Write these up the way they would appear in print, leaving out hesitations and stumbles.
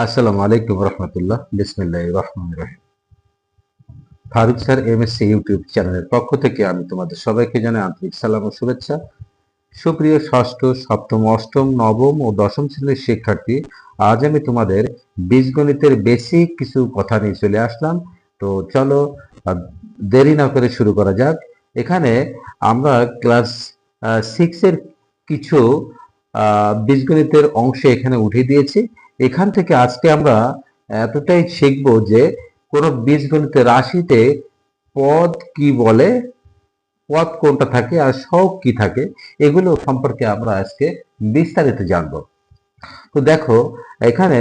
আসসালামু আলাইকুম রহমতুল্লাহ। বিসমিল্লাহির রহমানির রহিম। ফারুক স্যার এমএসসি ইউটিউব চ্যানেলের পক্ষ থেকে আমি তোমাদের সবাইকে জানাই আন্তরিক সালাম ও শুভেচ্ছা। সুপ্রিয় ষষ্ঠ, সপ্তম, অষ্টম, নবম ও দশম শ্রেণীর শিক্ষার্থী, আজ আমি তোমাদের বীজগণিতের বেসিক কিছু কথা নিয়ে চলে আসলাম। তো চলো দেরি না করে শুরু করা যাক। এখানে আমরা ক্লাস 6 এর কিছু বীজগণিতের অংশ এখানে উঠিয়ে দিয়েছি। এখান থেকে আজকে আমরা এতটাই শিখবো যে কোন বীজগণিতের রাশিতে পদ কি বলে, পদ কোনটা থাকে আর সহগ কি থাকে, এগুলো সম্পর্কে আমরা আজকে বিস্তারিত জানবো। তো দেখো এখানে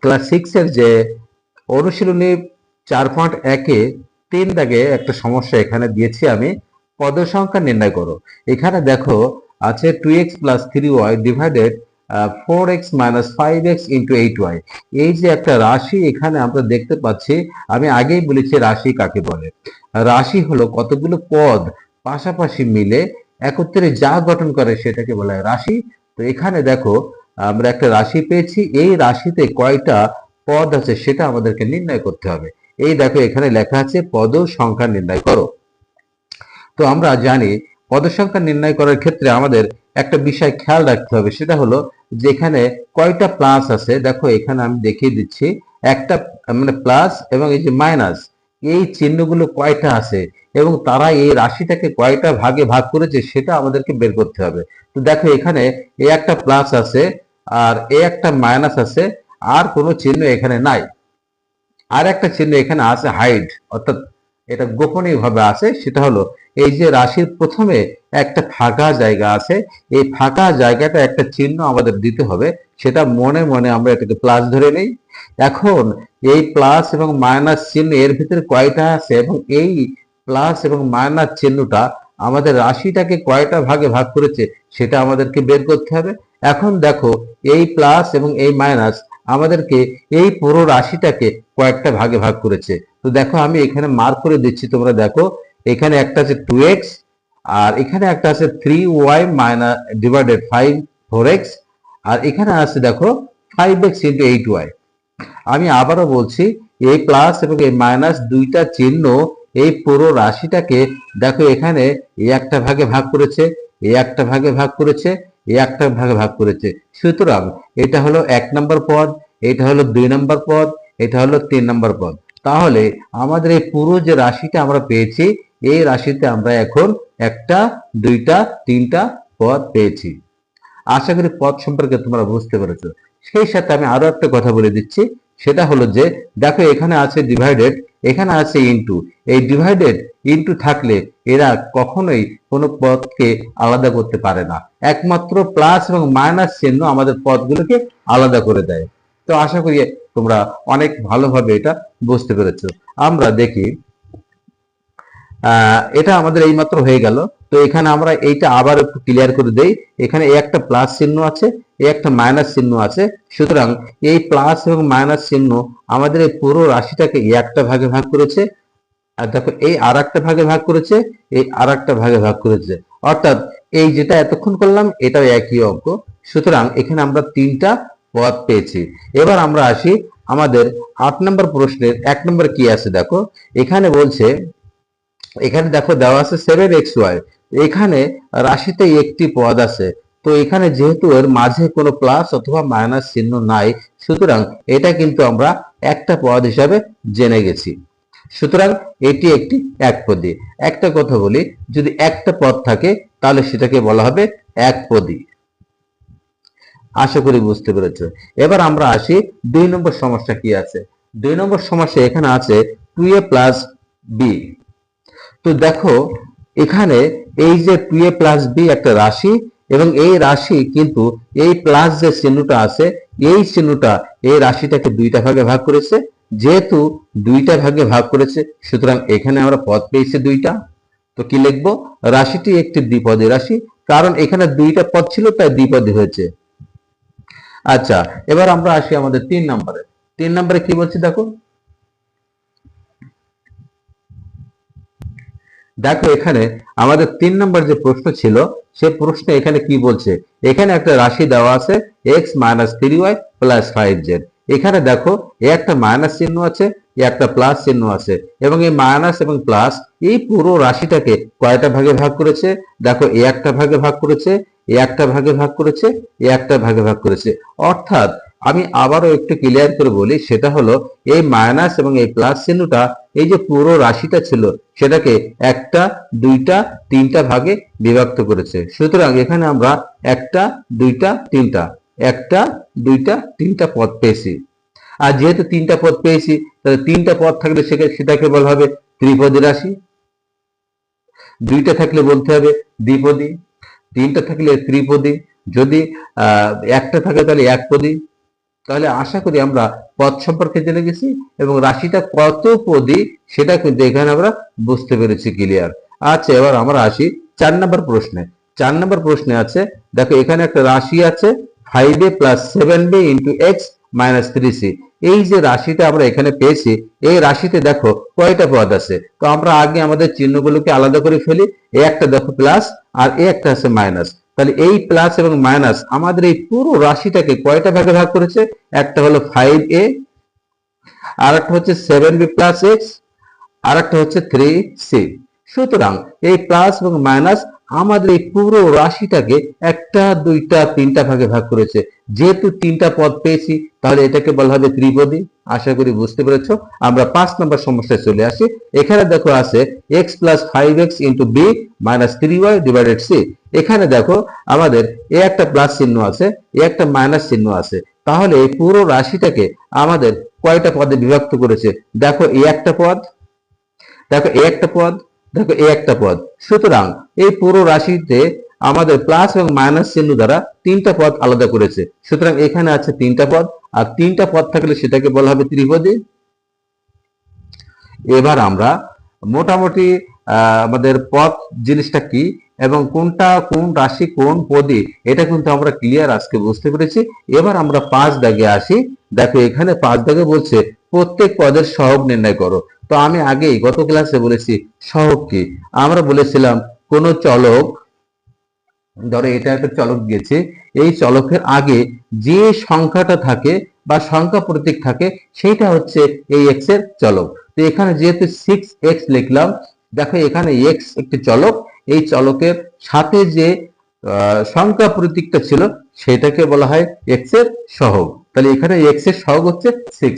ক্লাস 6 এর যে অনুশীলনী 4.1-এ 3 দাগে একটা সমস্যা এখানে দিয়েছি আমি, পদ সংখ্যা নির্ণয় করো। এখানে দেখো আছে 2x + 3y divided 4x - 5x * 8y। এই যে একটা রাশি এখানে আমরা দেখতে পাচ্ছি, আমি আগেই বলেছি রাশি কাকে বলে। রাশি হলো কতগুলো পদ পাশাপাশি মিলে একত্রে যা গঠন করে সেটাকে বলা হয় রাশি। তো এখানে দেখো আমরা একটা রাশি পেয়েছি, এই রাশিতে কয়টা পদ আছে সেটা আমাদেরকে নির্ণয় করতে হবে। এই দেখো এখানে লেখা আছে পদ সংখ্যা নির্ণয় করো। তো আমরা জানি পদ সংখ্যা নির্ণয় করার ক্ষেত্রে আমাদের একটা বিষয় খেয়াল রাখতে হবে, সেটা হলো যেখানে কয়টা প্লাস আছে। দেখো এখানে আমি দেখিয়ে দিচ্ছি, একটা মানে প্লাস এবং এই যে মাইনাস, এই চিহ্নগুলো কয়টা আছে এবং তারা এই রাশিটাকে কয়টা ভাগে ভাগ করেছে সেটা আমাদেরকে বের করতে হবে। তো দেখো এখানে এ একটা প্লাস আছে আর এ একটা মাইনাস আছে, আর কোনো চিহ্ন এখানে নাই। আর একটা চিহ্ন এখানে আছে হাইড, অর্থাৎ এটা গোপনীয় ভাবে আছে। সেটা হলো এই যে রাশির প্রথমে একটা ফাঁকা জায়গা আছে, এই ফাঁকা জায়গাটা একটা চিহ্ন আমাদের দিতে হবে, সেটা মনে মনে আমরা এটাকে প্লাস ধরে নেই। এখন এই প্লাস এবং মাইনাস চিহ্ন এর ভিতরে কয়টা আছে এবং এই প্লাস এবং মাইনাস চিহ্নটা আমাদের রাশিটাকে কয়টা ভাগে ভাগ করেছে সেটা আমাদেরকে বের করতে হবে। এখন দেখো এই প্লাস এবং এই মাইনাস আমাদেরকে এই পুরো রাশিটাকে কয়েকটা ভাগে ভাগ করেছে। তো দেখো আমি এখানে মার্ক করে দিচ্ছি, তোমরা দেখো এখানে একটা আছে 2x আর এখানে একটা আছে 3y ডিভাইডেড 4x, আর এখানে আছে দেখো 5x * 8y। আমি আবারও বলছি, এই প্লাস এবং এই মাইনাস দুইটা চিহ্ন এই পুরো রাশিটাকে দেখো এখানে এই একটা ভাগে ভাগ করেছে, এই একটা ভাগে ভাগ করেছে, এই একটা ভাগে ভাগ করেছে। সুতরাং এটা হলো 1 নম্বর পদ, এটা হলো 2 নম্বর পদ, এটা হলো 3 নম্বর পদ। তাহলে আমাদের এই পুরো যে রাশিটা আমরা পেয়েছি, এই রাশিতে আমরা এখন একটা, দুইটা, তিনটা পদ পেয়েছি। আশা করি পদ সম্পর্কে তোমরা বুঝতে পেরেছো। সেই সাথে আমি আরো একটা কথা বলে দিচ্ছি, সেটা হলো যে দেখো এখানে আছে ডিভাইডেড, এখানে আছে ইনটু। এই ডিভাইডেড ইনটু থাকলে এরা কখনোই কোনো পদকে আলাদা করতে পারে না, একমাত্র প্লাস এবং মাইনাস চিহ্ন আমাদের পদগুলোকে আলাদা করে দেয়। তো আশা করি তোমরা অনেক ভালোভাবে এটা বুঝতে পেরেছো। আমরা দেখি এটা আমাদের এইমাত্র হয়ে গেল। তো এখানে আমরা এইটা আবার একটু ক্লিয়ার করে দেই, এখানে একটা প্লাস চিহ্ন আছে, একটা মাইনাস চিহ্ন আছে। সুতরাং এই প্লাস এবং মাইনাস চিহ্ন আমাদের এই পুরো রাশিটাকে একটা ভাগে ভাগ করেছে, আর দেখো এই আর একটা ভাগে ভাগ করেছে, এই আর একটা ভাগে ভাগ করেছে, অর্থাৎ এই যেটা এতক্ষণ করলাম এটাও একই অঙ্ক। সুতরাং এখানে আমরা তিনটা পদ পেয়েছি। এবার আমরা আসি আমাদের 8 নম্বর প্রশ্নের 1 নম্বর কি আছে। দেখো এখানে বলছে, এখানে দেখো দেওয়া আছে 7xy, এখানে রাশিতে একটি পদ আছে। তো এখানে যেহেতু এর মাঝে কোনো প্লাস অথবা মাইনাস চিহ্ন নাই, সুতরাং এটা কিন্তু আমরা একটা পদ হিসাবে জেনে গেছি। সুতরাং এটি একটি একপদী। একটা কথা বলি, যদি একটা পদ থাকে তাহলে সেটাকে বলা হবে একপদী। আশা করি বুঝতে পেরেছো। এবার আমরা আসি 2 নম্বর সমস্যা কি আছে। 2 নম্বর সমস্যা এখানে আছে 2a + b। তো দেখো এখানে এই যে 2a + b একটা রাশি, এবং এই রাশি কিন্তু এই প্লাস যে চিহ্নটা আছে, এই চিহ্নটা এই রাশিটাকে দুইটা ভাগে ভাগ করেছে। যেহেতু দুইটা ভাগে ভাগ করেছে, সুতরাং এখানে আমরা পদ পেয়েছি দুইটা। তো কি লিখবো, রাশিটি একটি দ্বিপদী রাশি, কারণ এখানে দুইটা পদ ছিল তাই দ্বিপদী হয়েছে। আচ্ছা, এবার আমরা আসি আমাদের 3 নম্বরে। 3 নম্বরে কি বলছি দেখো, দেখো এখানে আমাদের 3 নম্বর যে প্রশ্ন ছিল, সে প্রশ্নে এখানে কি বলছে, এখানে একটা রাশি দেওয়া আছে x - 3y + 5z। এখানে দেখো এ একটা মাইনাস চিহ্ন আছে, এ একটা প্লাস চিহ্ন আছে, এবং এই মাইনাস এবং প্লাস এই পুরো রাশিটাকে কয়টা ভাগে ভাগ করেছে? দেখো এ একটা ভাগে ভাগ করেছে, এ একটা ভাগে ভাগ করেছে, এ একটা ভাগে ভাগ করেছে। অর্থাৎ আমি আবারও একটু ক্লিয়ার করে বলি, সেটা হলো এই মাইনাস এবং এই প্লাস চিহ্নটা এই যে পুরো রাশিটা ছিল সেটাকে একটা, দুইটা, তিনটা ভাগে বিভক্ত করেছে। সুতরাং এখানে আমরা একটা, দুইটা, তিনটা, একটা, দুইটা, তিনটা পদ পেয়েছি। আর যেহেতু তিনটা পদ পেয়েছি, তাহলে তিনটা পদ থাকলে সেটাকে বলা হবে ত্রিপদী রাশি। দুইটা থাকলে বলতে হবে দ্বিপদী, তিনটা থাকলে ত্রিপদী, যদি একটা থাকে তাহলে একপদী। তাহলে আশা করি আমরা পদ সম্পর্কে জেনে গেছি এবং রাশিটা কত পদী সেটা কিন্তু এখানে আমরা বুঝতে পেরেছি ক্লিয়ার। আচ্ছা, এবার আমরা আসি 4 নম্বর প্রশ্নে। 4 নম্বর প্রশ্নে আছে, দেখো এখানে একটা রাশি আছে 5a plus 7b into x minus 3c। এই যে রাশিটা আমরা এখানে পেয়েছি, এই রাশিতে দেখো কয়টা পদ আছে। তো আমরা আগে আমাদের চিহ্নগুলোকে আলাদা করে ফেলি। এ একটা দেখো প্লাস আর এ একটা আছে মাইনাস। তাহলে এই প্লাস এবং মাইনাস আমাদের এই পুরো রাশিটাকে কয়টা ভাগে ভাগ করেছে? একটা হলো 5a, আর একটা হচ্ছে 7b প্লাস এক্স, আর একটা হচ্ছে 3c। সুতরাং এই প্লাস এবং মাইনাস আমাদের এই পুরো রাশিটাকে একটা, দুইটা, তিনটা ভাগে ভাগ করেছে। যেহেতু তিনটা পদ পেয়েছি, তাহলে এটাকে বলা হবে ত্রিপদী। আশা করি বুঝতে পেরেছো। আমরা 5 নম্বর সমস্যায় চলে আসি। এখানে দেখো আছে x plus 5x into B minus 3y divided C. এখানে দেখো আমাদের এ একটা প্লাস চিহ্ন আছে, এ একটা মাইনাস চিহ্ন আছে। তাহলে এই পুরো রাশিটাকে আমাদের কয়টা পদে বিভক্ত করেছে? দেখো এ একটা পদ, দেখো এ একটা পদ, দেখো এ একটা পদ। সুতরাং এই পুরো রাশিতে আমাদের প্লাস এবং মাইনাস চিহ্ন দ্বারা তিনটা পদ আলাদা করেছে। সুতরাং এখানে আছে তিনটা পদ, আর তিনটা পদ থাকলে সেটাকে বলা হবে ত্রিপদী। এবার আমরা মোটামুটি আমাদের পদ জিনিসটা কি এবং কোনটা কোন রাশি কোন পদে, এটা কিন্তু আমরা ক্লিয়ার আজকে বুঝতে পেরেছি। এবার আমরা 5 দাগে আসি। দেখো এখানে 5 দাগে বলছে প্রত্যেক পদের সহগ নির্ণয় করো। তো আমি আগেই গত ক্লাসে বলেছি সহগ কি। আমরা বলেছিলাম কোন চলক, ধরো এটা একটা চলক দিয়েছে, এই চলকের আগে যে সংখ্যাটা থাকে বা সংখ্যা প্রতীক থাকে সেটা হচ্ছে এই এক্স এর চলক। তো এখানে যেহেতু 6x লিখলাম, দেখো এখানে x একটি চলক, এই চলকের সাথে যে সংখ্যা প্রতীকটা ছিল সেটাকে বলা হয় x এর সহগ। তাহলে এখানে x এর সহগ হচ্ছে 6।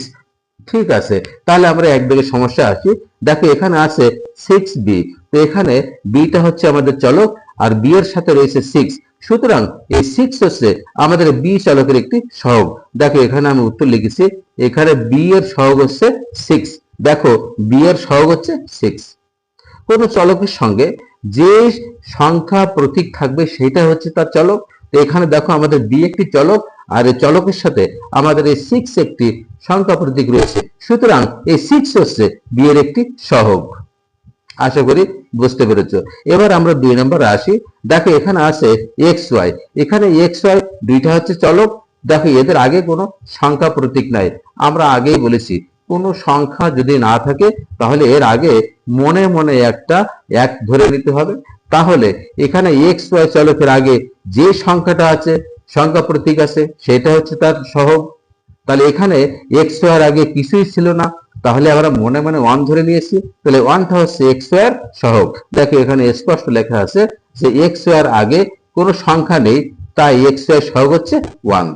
ঠিক আছে, তাহলে আমরা একদিকে সমস্যা আসি। দেখো এখানে আছে 6b, তো এখানে বিটা হচ্ছে আমাদের চলক আর বি এর সাথে রয়েছে 6। সুতরাং এই 6 হচ্ছে আমাদের বি চলকের একটি সহগ। দেখো এখানে আমি উত্তর লিখেছি, এখানে বি এর সহগ হচ্ছে 6। দেখো বি এর সহগ হচ্ছে 6। কোন চলকের সঙ্গে যে সংখ্যা প্রতীক থাকবে সেটা হচ্ছে তার চলক। তো এখানে দেখো আমাদের বি একটি চলক আর এই চলকের সাথে আমাদের এই 6 একটি সংখ্যা প্রতীক রয়েছে। সুতরাং এই 6 হচ্ছে বি এর একটি সহগ। আশা করি বুঝতে পেরেছো। এবার আমরা 2 নম্বরে আসি। দেখো এখানে আছে এক্স ওয়াই, এখানে এক্স ওয়াই দুইটা হচ্ছে চলক। দেখো এদের আগে কোনো সংখ্যা প্রতীক নাই। আমরা আগেই বলেছি কোনো সংখ্যা যদি না থাকে তাহলে এর আগে মনে মনে একটা এক ধরে নিতে হবে। তাহলে এখানে এক্স ওয়াই চলকের আগে যে সংখ্যাটা আছে, সংখ্যা প্রতীক আছে, সেটা হচ্ছে তার সহগ। তাহলে এখানে এক্স ওয়াই এর আগে কিছুই ছিল না, তাহলে আমরা মনে মনে 1 ধরে নিয়েছি। তাহলে 1টা হচ্ছে এক্স ওয়াই এর সহগ। দেখো এখানে স্পষ্ট লেখা আছে যে এক্স ওয়াই এর আগে কোনো সংখ্যা নেই, তাই এক্স ওয়াই এর সহগ হচ্ছে 1।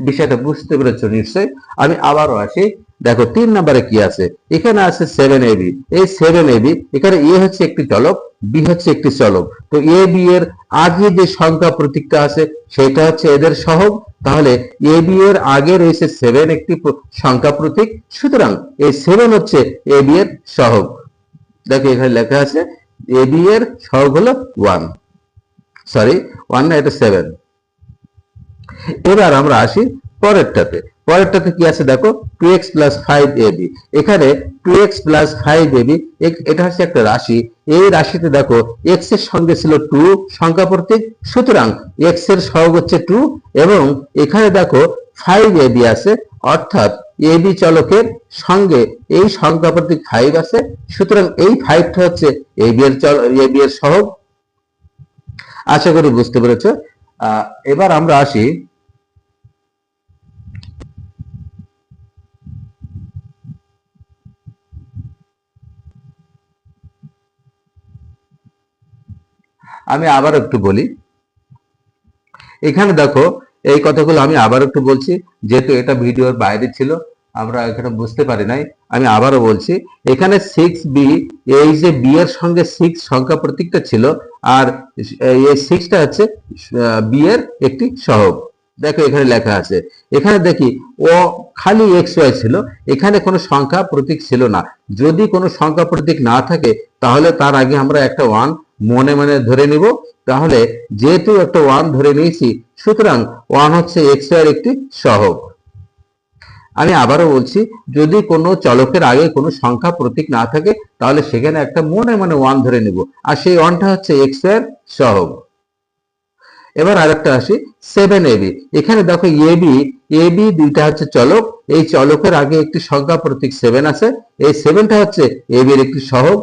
বিষয়টা বুঝতে পেরেছো নিশ্চয়ই। আমি আবারও আসি। দেখো 3 নম্বরে কি আছে? এখানে আছে 7ab। এই 7ab, এখানে এ হচ্ছে একটি চলক, বি হচ্ছে একটি চলক। তো এ বি এর আগে যে সংখ্যা প্রতীকটা আছে সেটা হচ্ছে এদের সহগ। তাহলে এ বি এর আগে রয়েছে 7 একটি সংখ্যা প্রতীক। সুতরাং এই 7 হচ্ছে এ বি এর সহগ। দেখো এখানে লেখা আছে এ বি এর সহগ হলো 1, সরি 1 না, এটা 7। এবার আমরা আসি পরেরটাতে। পরেরটাতে কি আছে দেখো 2x প্লাস 5ab। এখানে 2x প্লাস 5ab এটা হচ্ছে একটা রাশি। এই রাশিতে দেখো x এর সঙ্গে ছিল 2 সংখ্যা প্রতীক। সুতরাং x এর সহগ হচ্ছে 2 এবং এখানে দেখো 5ab আছে, অর্থাৎ ab চলকের সঙ্গে এই সংখ্যা প্রতীক 5 আছে। সুতরাং এই 5টা হচ্ছে ab এর সহগ। আশা করি বুঝতে পেরেছো। এবার আমরা আসি আমি আবার একটু বলি, এখানে দেখো এই কথাগুলো আমি আবার একটু বলছি, যেহেতু এটা ভিডিওর বাইরে ছিল আমরা এখানে বুঝতে পারি নাই। আমি আবারও বলছি, এখানে 6b, এই যে বি এর সঙ্গে 6 সংখ্যা প্রতীকটা ছিল, আর এই 6টা হচ্ছে বি এর একটি সহগ। দেখো এখানে লেখা আছে, এখানে দেখি ও খালি এক্স ওয়াই ছিল, এখানে কোনো সংখ্যা প্রতীক ছিল না। যদি কোনো সংখ্যা প্রতীক না থাকে তাহলে তার আগে আমরা একটা ওয়ান মনে মনে ধরে নিব। তাহলে যেহেতু একটা ওয়ান ধরে নিয়েছি, সুতরাং ওয়ান হচ্ছে এক্স ওয়াই এর একটি সহগ। আমি আবারও বলছি, যদি কোনো চলকের আগে কোনো সংখ্যা প্রতীক না থাকে তাহলে সেখানে একটা মনে মনে ওয়ান ধরে নিব, আর সেই ওয়ানটা হচ্ছে এক্স এর সহগ। এবার আরেকটা আসি, 7ab। এখানে দেখো এবি এবি দুইটা হচ্ছে চলক, এই চলকের আগে একটি সংখ্যা প্রতীক 7 আছে, এই 7টা হচ্ছে এবি এর একটি সহগ।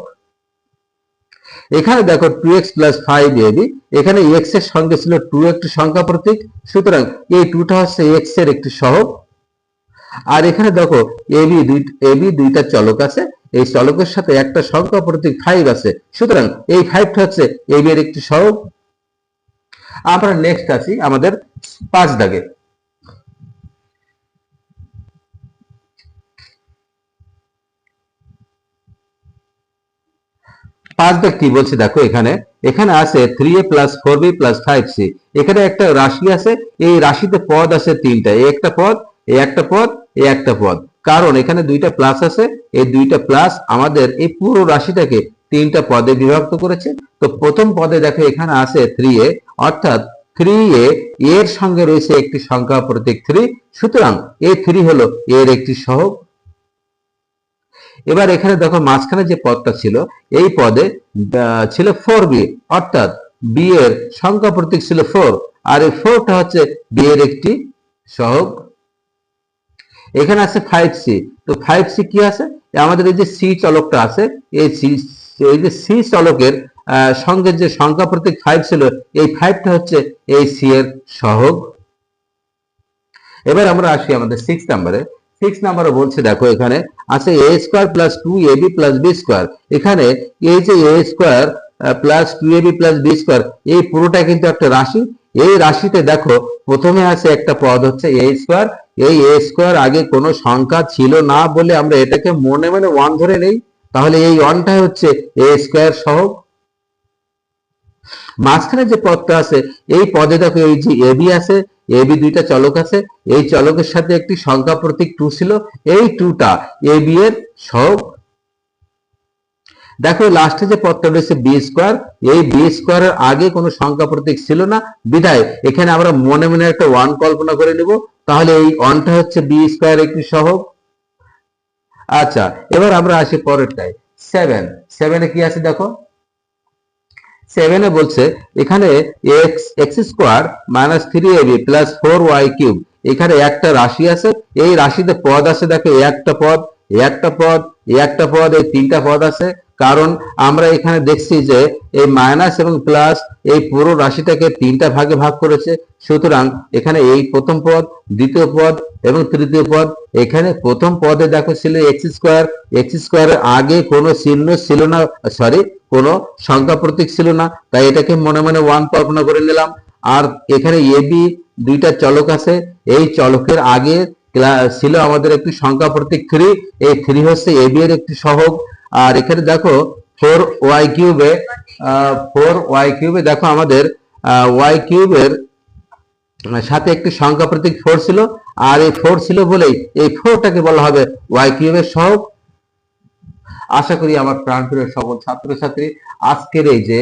এখানে দেখো 2x প্লাস 5ab, এখানে x এর সঙ্গে ছিল 2 একটি সংখ্যা প্রতীক, সুতরাং এই 2টা হচ্ছে x এর একটি সহগ। আর এখানে দেখো এবি দুইটা চলক আছে, এই চলকের সাথে একটা সংখ্যা প্রতীক 5 আছে, সুতরাং এই 5টা হচ্ছে এবি এর একটি সহগ। আমরা নেক্সট আসি আমাদের 5 দাগে। 5 দাগ কি বলছে দেখো, এখানে এখানে আছে 3a plus 4b plus 5c। এখানে একটা রাশি আছে, এই রাশিতে পদ আছে তিনটা, এই একটা পদ, এই একটা পদ, এই একটা পদ। কারণ এখানে দুইটা প্লাস আছে, এই দুইটা প্লাস আমাদের এই পুরো রাশিটাকে তিনটা পদে বিভক্ত করেছে। তো প্রথম পদে দেখো এখানে আছে 3a, অর্থাৎ 3a এর সঙ্গে রয়েছে একটি সংখ্যা প্রতীক 3, সুতরাং এই 3 হলো এর একটি সহগ। এবার এখানে দেখো মাঝখানে যে পদটা ছিল, এই পদে ছিল 4b, অর্থাৎ বি এর সংখ্যা প্রতীক ছিল 4, আর এই 4টা হচ্ছে বি এর একটি সহগ। এখানে আছে 5c, তো 5c কি আছে, আমাদের এই যে সি চলকটা আছে, এই যে সি চলকের সঙ্গে যে সংখ্যা প্রতীক 5 ছিল, এই 5টা হচ্ছে এই সি এর সহগ। এবার আমরা আসি আমাদের 6 নম্বরে। 6 নম্বরে বলছে দেখো, এখানে আছে a square plus 2ab plus b square. এখানে এই যে a square plus 2ab plus b square, এই পুরোটা কিন্তু একটা রাশি। এই রাশিতে দেখো প্রথমে আছে একটা পদ হচ্ছে a স্কয়ার, এই a স্কয়ার আগে কোনো সংখ্যা ছিল না বলে আমরা এটাকে মনে মনে 1 ধরে নেই, তাহলে এই 1টা হচ্ছে a স্কয়ার সহগ। মাঝখানে যে পদটা আছে, এই পদে দেখো এই যে এবি আছে, এবি দুইটা চলক আছে, এই চলকের সাথে একটি সংখ্যা প্রতীক 2 ছিল, এই 2টা এবি এর সহগ। দেখো লাস্টে যে পদটা রয়েছে বি স্কয়ার, এই বি স্কয়ারের আগে কোনো সংখ্যা প্রতীক ছিল না, বিধায় এখানে আমরা মনে মনে একটা 1 কল্পনা করে নেব, তাহলে এই 1টা হচ্ছে বি স্কয়ার একটি সহগ। আচ্ছা, এবার আমরা আসি পরেরটায়, 7। 7 এ কি আছে দেখো, 7 এ বলছে এখানে x square minus 3ab plus 4y cube. এখানে একটা রাশি আছে, এই রাশিতে পদ আছে দেখো, একটা পদ, একটা পদ, একটা পদ, এই তিনটা পদ আছে। কারণ আমরা এখানে দেখছি যে এই মাইনাস এবং প্লাস এই পুরো রাশিটাকে তিনটা ভাগে ভাগ করেছে, সুতরাং এখানে এই প্রথম পদ, দ্বিতীয় পদ এবং তৃতীয় পদ। এখানে প্রথম পদে দেখো ছিল এক্স স্কয়ার, এক্স স্কয়ারের আগে কোনো চিহ্ন ছিল না, সরি কোনো সংখ্যা প্রতীক ছিল না, তাই এটাকে মনে মনে 1 কল্পনা করে নিলাম। আর এখানে এবি দুইটা চলক আছে, এই চলকের আগে ছিল আমাদের একটি সংখ্যা প্রতীক 3, এই 3 হচ্ছে এবি এর একটি সহগ। আর এখানে দেখো 4y কিউবে, 4y কিউবে দেখো আমাদের y কিউবের সাথে একটি সংখ্যা প্রতীক 4 ছিল, আর এই 4 ছিল বলেই এই 4টাকে বলা হবে y কিউবের সহগ। আশা করি আমার প্রাণপ্রিয় সকল ছাত্রছাত্রী আজকের এই যে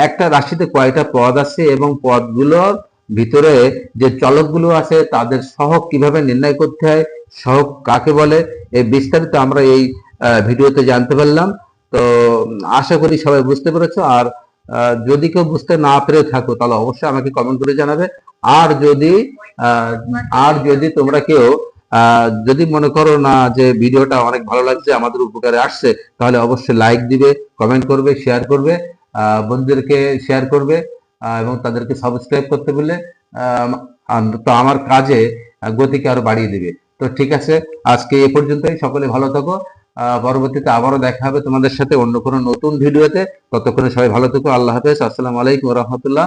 একটা রাশিতে কয়টা পদ আছে এবং পদগুলোর ভিতরে যে চলকগুলো আছে তাদের সহগ কিভাবে নির্ণয় করতে হয়, সহগ কাকে বলে, এই বিস্তারিত আমরা এই ভিডিওতে জানতে পারলাম। তো আশা করি সবাই বুঝতে পেরেছো। আর যদি কেউ বুঝতে না পেরে থাকো তাহলে অবশ্যই আমাকে কমেন্ট করে জানাবে। আর যদি তোমরা কেউ যদি মনে করো না যে ভিডিওটা অনেক ভালো লাগছে, আমাদের উপকারে আসছে, তাহলে অবশ্যই লাইক দিবে, কমেন্ট করবে, শেয়ার করবে, বন্ধুদেরকে শেয়ার করবে, এবং তাদেরকে সাবস্ক্রাইব করতে বলে তো আমার কাজে গতিকে আরো বাড়িয়ে দিবে। তো ঠিক আছে, আজকে এ পর্যন্তই। সকলে ভালো থাকো। পরবর্তীতে আবারও দেখা হবে তোমাদের সাথে অন্য কোনো নতুন ভিডিওতে। ততক্ষণে সবাই ভালো থেকো। আল্লাহ হাফেজ। আসসালামু আলাইকুম ওয়া রাহমাতুল্লাহ।